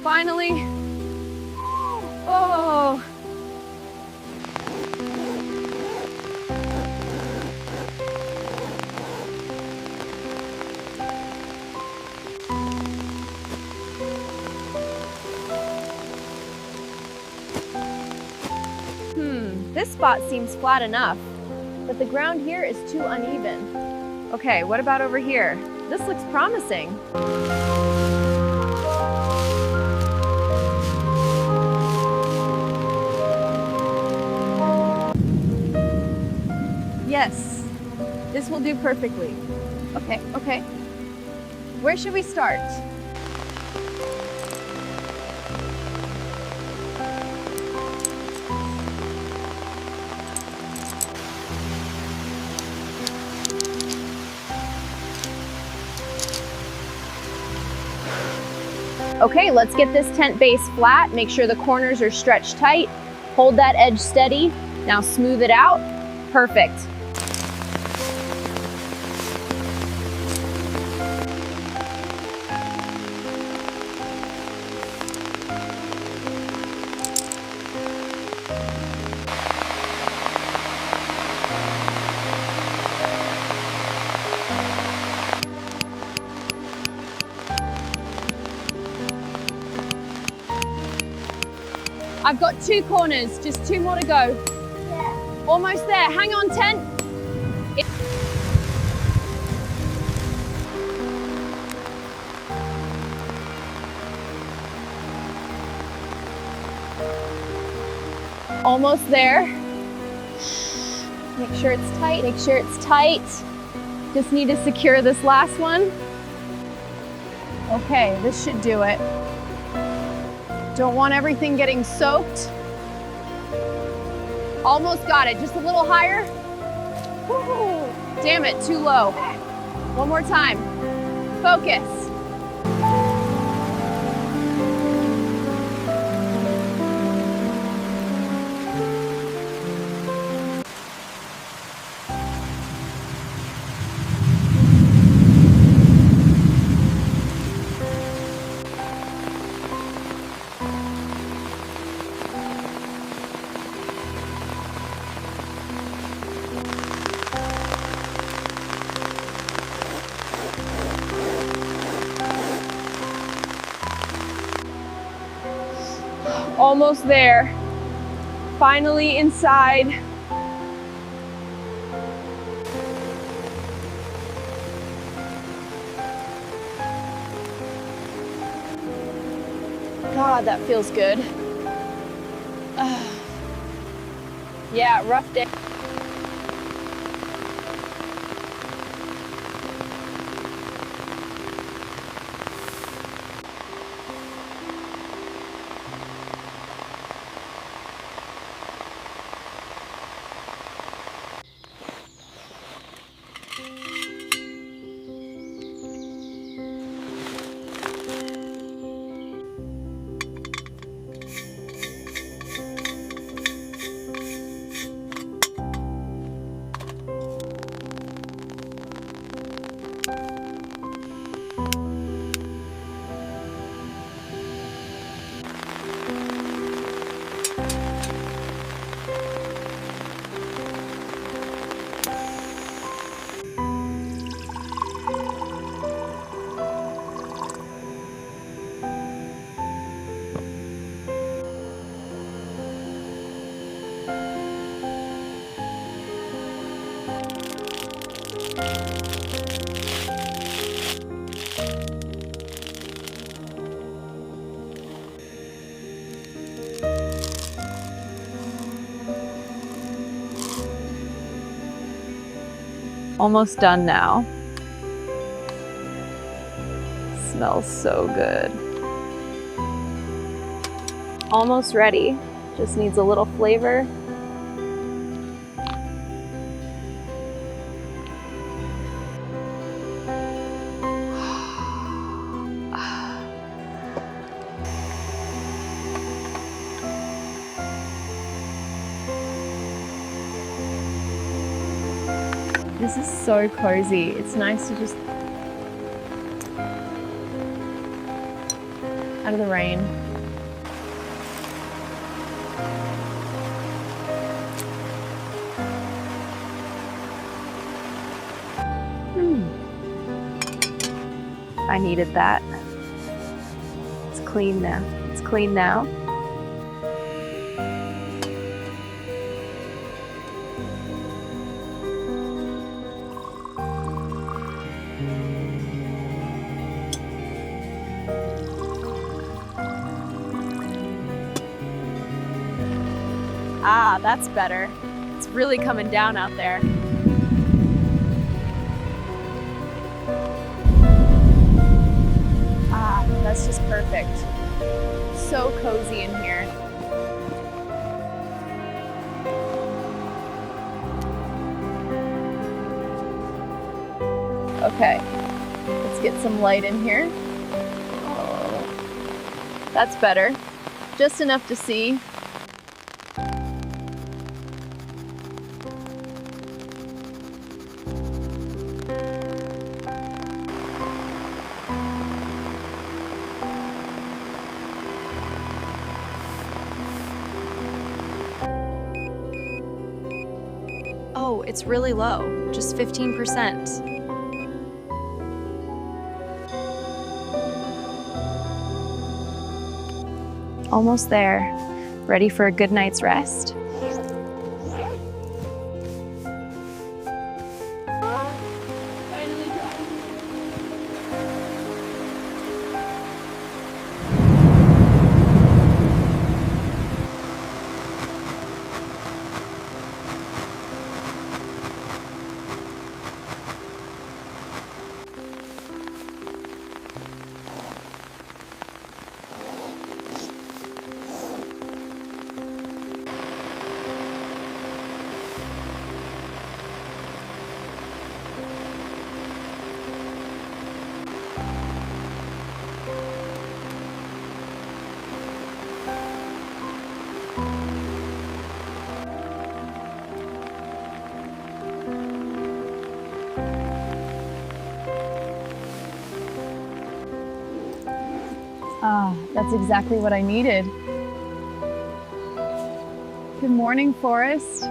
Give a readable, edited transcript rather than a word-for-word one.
Finally. Oh. This spot seems flat enough, but the ground here is too uneven. Okay, what about over here? This looks promising. Yes, this will do perfectly. Okay. Where should we start? Okay, let's get this tent base flat. Make sure the corners are stretched tight. Hold that edge steady. Now smooth it out. Perfect. I've got 2 corners, just 2 more to go. Yeah. Almost there, hang on, tent. Almost there. Make sure it's tight, make sure it's tight. Just need to secure this last one. Okay, this should do it. Don't want everything getting soaked. Almost got it, just a little higher. Woo. Damn it, too low. One more time, focus. Almost there. Finally inside. God, that feels good. Yeah, rough day. Almost done now. Smells so good. Almost ready. Just needs a little flavor. This is so cozy. It's nice to just out of the rain. I needed that. It's clean now. It's clean now. Ah, that's better. It's really coming down out there. Ah, that's just perfect. So cozy in here. Okay, let's get some light in here. Oh, that's better. Just enough to see. Oh, it's really low, just 15%. Almost there. Ready for a good night's rest? Ah, that's exactly what I needed. Good morning, Forest.